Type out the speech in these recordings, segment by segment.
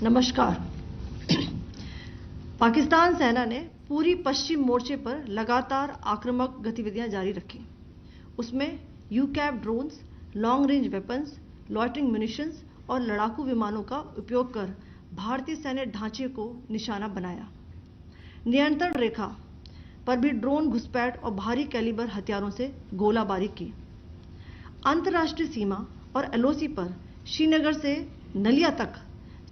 नमस्कार। पाकिस्तान सेना ने पूरी पश्चिम मोर्चे पर लगातार आक्रामक गतिविधियां जारी रखी। उसमें UCAV drones, long range weapons, loitering munitions और लड़ाकू विमानों का उपयोग कर भारतीय सैन्य ढांचे को निशाना बनाया। नियंत्रण रेखा पर भी ड्रोन घुसपैठ और भारी कैलिबर हथियारों से गोलाबारी की। अंतर्राष्ट्रीय सीमा और एलओसी पर श्रीनगर से नलिया तक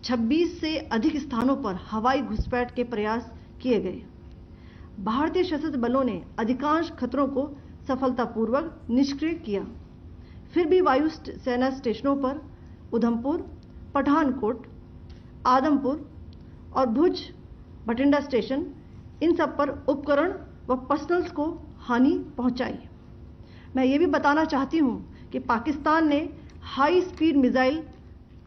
26 से अधिक स्थानों पर हवाई घुसपैठ के प्रयास किए गए। भारतीय सशस्त्र बलों ने अधिकांश खतरों को सफलतापूर्वक निष्क्रिय किया। फिर भी वायु सेना स्टेशनों पर उधमपुर, पठानकोट, आदमपुर और भुज बठिंडा स्टेशन, इन सब पर उपकरण व पर्सनल्स को हानि पहुंचाई। मैं ये भी बताना चाहती हूं कि पाकिस्तान ने हाई स्पीड मिसाइल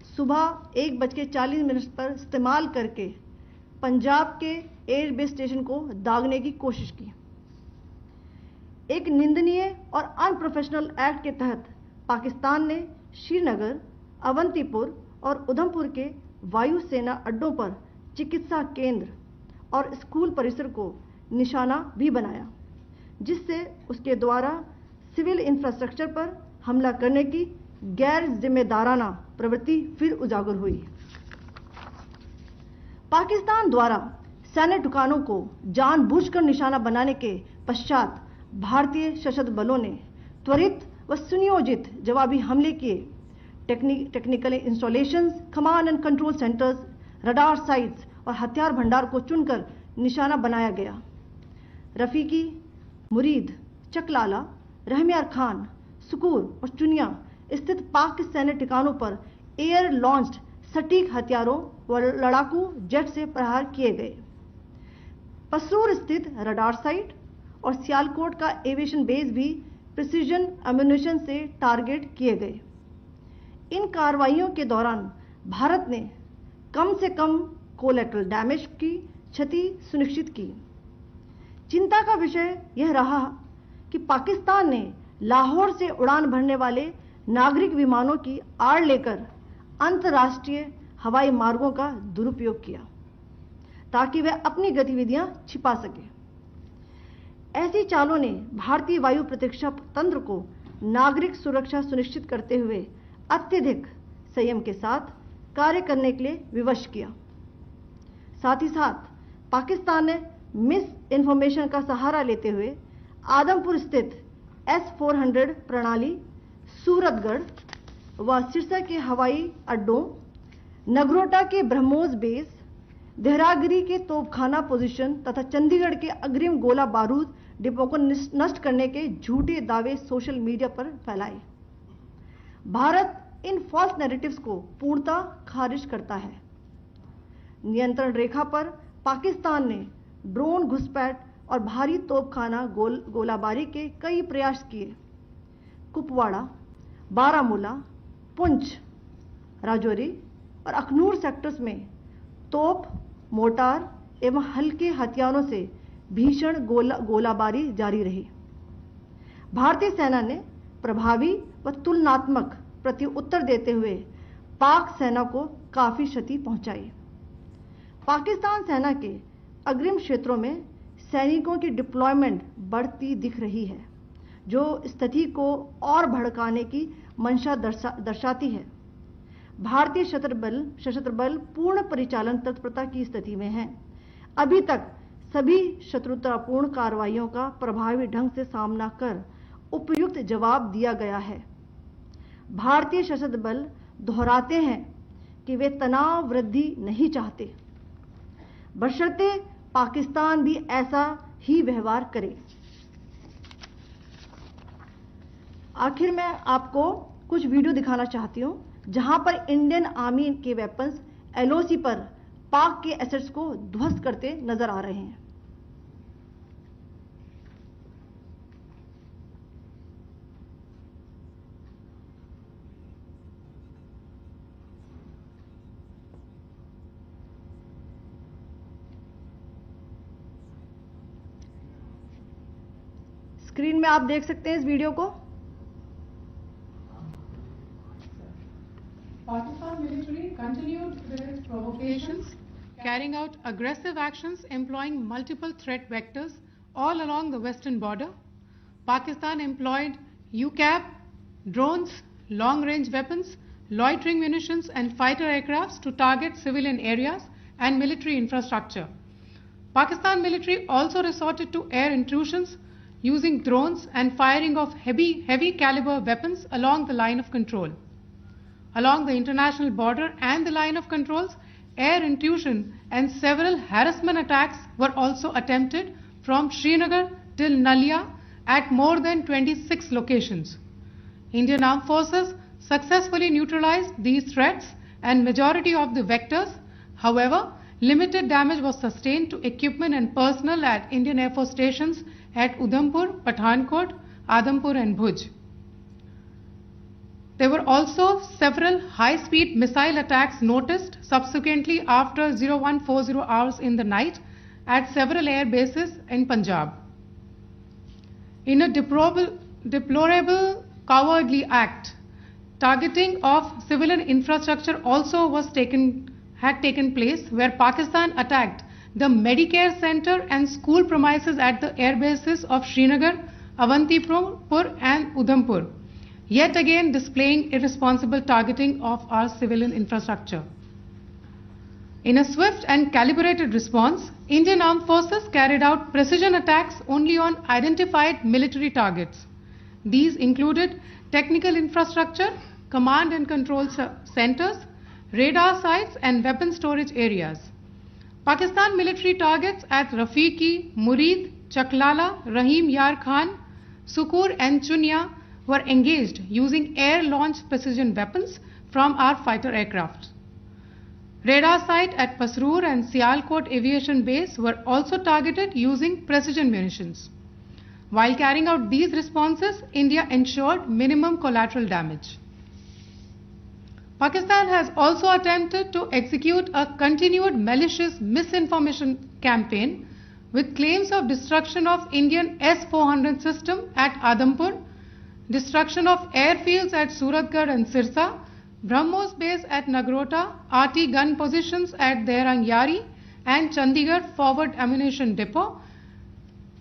सुबह 1:40 पर इस्तेमाल करके पंजाब के एयरबेस स्टेशन को दागने की कोशिश की। एक निंदनीय और अनप्रोफेशनल एक्ट के तहत पाकिस्तान ने श्रीनगर, अवंतीपुर और उधमपुर के वायु सेना अड्डों पर चिकित्सा केंद्र और स्कूल परिसर को निशाना भी बनाया, जिससे उसके द्वारा सिविल इंफ्रास्ट्रक्चर पर हमला करने की गैर जिम्मेदाराना प्रवृत्ति फिर उजागर हुई। पाकिस्तान द्वारा सैन्य ठिकानों को जानबूझकर निशाना बनाने के पश्चात भारतीय सशस्त्र बलों ने त्वरित व सुनियोजित जवाबी हमले किए। Technical installations, command and control centres, radar sites और हथियार भंडार को चुनकर निशाना बनाया गया। रफीकी, मुरीद, चकलाला, रहमियार खान, सुकूर और चुनिया स्थित पाक सैन्य ठिकानों पर एयर लॉन्च्ड सटीक हथियारों व लड़ाकू जेट से प्रहार किए गए। पसरूर स्थित रडार साइट और सियालकोट का एविएशन बेस भी प्रिसीजन एम्यूनिशन से टारगेट किए गए। इन कार्रवाइयों के दौरान भारत ने कम से कम कोलैटरल डैमेज की क्षति सुनिश्चित की। चिंता का विषय यह रहा कि पाकिस्तान ने लाहौर से उड़ान भरने वाले नागरिक विमानों की आड़ लेकर अंतर्राष्ट्रीय हवाई मार्गों का दुरुपयोग किया, ताकि वह अपनी गतिविधियां छिपा सके। ऐसी चालों ने भारतीय वायु प्रतिरक्षा तंत्र को नागरिक सुरक्षा सुनिश्चित करते हुए अत्यधिक संयम के साथ कार्य करने के लिए विवश किया। साथ ही साथ पाकिस्तान ने मिस इन्फॉर्मेशन का सहारा लेते हुए आदमपुर स्थित S-400 प्रणाली, सूरतगढ़ व सिरसा के हवाई अड्डों, नगरोटा के ब्रह्मोस बेस, देहरागिरी के तोपखाना पोजीशन तथा चंडीगढ़ के अग्रिम गोला बारूद डिपो को नष्ट करने के झूठे दावे सोशल मीडिया पर फैलाए। भारत इन फॉल्स नैरेटिव्स को पूर्णतः खारिज करता है। नियंत्रण रेखा पर पाकिस्तान ने ड्रोन घुसपैठ और भारी तोपखाना गोलाबारी के कई प्रयास किए। कुपवाड़ा, बारामूला, पुंछ, राजौरी और अखनूर सेक्टर्स में तोप, मोर्टार एवं हल्के हथियारों से भीषण गोलाबारी जारी रही। भारतीय सेना ने प्रभावी व तुलनात्मक प्रत्युत्तर देते हुए पाक सेना को काफी क्षति पहुंचाई। पाकिस्तान सेना के अग्रिम क्षेत्रों में सैनिकों की डिप्लॉयमेंट बढ़ती दिख रही है, जो स्थिति को और भड़काने की मंशा दर्शाती है। भारतीय सशस्त्र बल पूर्ण परिचालन तत्परता की स्थिति में हैं। अभी तक सभी शत्रुतापूर्ण कार्रवाइयों का प्रभावी ढंग से सामना कर उपयुक्त जवाब दिया गया है। भारतीय सशस्त्र बल दोहराते हैं कि वे तनाव वृद्धि नहीं चाहते, बशर्ते पाकिस्तान भी ऐसा ही व्यवहार करे। आखिर में आपको कुछ वीडियो दिखाना चाहती हूं, जहां पर इंडियन आर्मी के वेपन्स एलओसी पर पाक के एसेट्स को ध्वस्त करते नजर आ रहे हैं। स्क्रीन में आप देख सकते हैं इस वीडियो को। Pakistan military continued with its provocation locations, carrying out aggressive actions employing multiple threat vectors all along the western border. Pakistan employed UCAV, drones, long-range weapons, loitering munitions and fighter aircrafts to target civilian areas and military infrastructure. Pakistan military also resorted to air intrusions using drones and firing of heavy caliber weapons along the line of control. Along the international border and the line of controls, air intrusion and several harassment attacks were also attempted from Srinagar till Nalia at more than 26 locations. Indian Armed Forces successfully neutralized these threats and majority of the vectors. However, limited damage was sustained to equipment and personnel at Indian Air Force stations at Udhampur, Pathankot, Adampur and Bhuj. There were also several high-speed missile attacks noticed subsequently after 0140 hours in the night at several air bases in Punjab. In a deplorable cowardly act, targeting of civilian infrastructure also had taken place, where Pakistan attacked the Medicare center and school premises at the air bases of Srinagar, Avantipur and Udhampur, yet again displaying irresponsible targeting of our civilian infrastructure. In a swift and calibrated response, Indian Armed Forces carried out precision attacks only on identified military targets. These included technical infrastructure, command and control centers, radar sites and weapon storage areas. Pakistan military targets at Rafiqi, Murid, Chaklala, Rahim Yar Khan, Sukur and Chunya were engaged using air-launched precision weapons from our fighter aircraft. Radar site at Pasroor and Sialkot Aviation Base were also targeted using precision munitions. While carrying out these responses, India ensured minimum collateral damage. Pakistan has also attempted to execute a continued malicious misinformation campaign with claims of destruction of Indian S-400 system at Adampur, destruction of airfields at Suratgarh and Sirsa, BrahMos base at Nagrota, RT gun positions at Derang Yari and Chandigarh forward ammunition depot,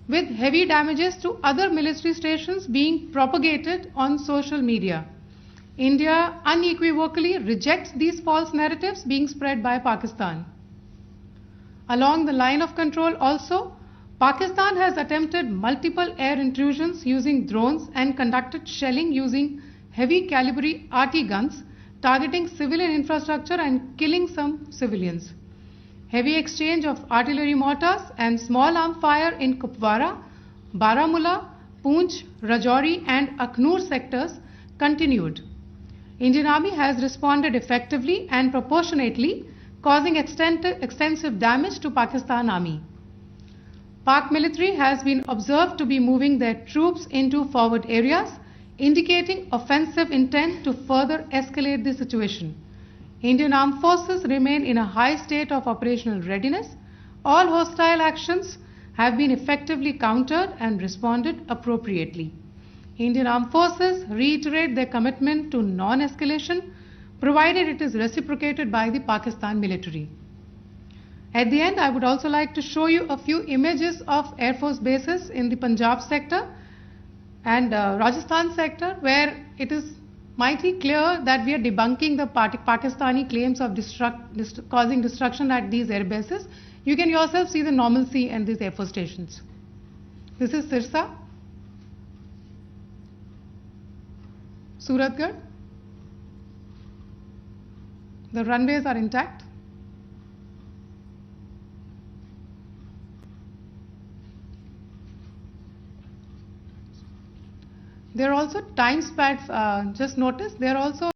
with heavy damages to other military stations being propagated on social media. India unequivocally rejects these false narratives being spread by Pakistan. Along the line of control also, Pakistan has attempted multiple air intrusions using drones and conducted shelling using heavy caliber RT guns, targeting civilian infrastructure and killing some civilians. Heavy exchange of artillery mortars and small arm fire in Kupwara, Baramulla, Poonch, Rajouri and Akhnur sectors continued. Indian Army has responded effectively and proportionately, causing extensive damage to Pakistan Army. Pak military has been observed to be moving their troops into forward areas, indicating offensive intent to further escalate the situation. Indian Armed Forces remain in a high state of operational readiness. All hostile actions have been effectively countered and responded appropriately. Indian Armed Forces reiterate their commitment to non-escalation, provided it is reciprocated by the Pakistan military. At the end, I would also like to show you a few images of Air Force bases in the Punjab sector and Rajasthan sector, where it is mighty clear that we are debunking the Pakistani claims of causing destruction at these air bases. You can yourself see the normalcy in these Air Force stations. This is Sirsa, Suratgarh. The runways are intact. There are also time spans, just notice, there are also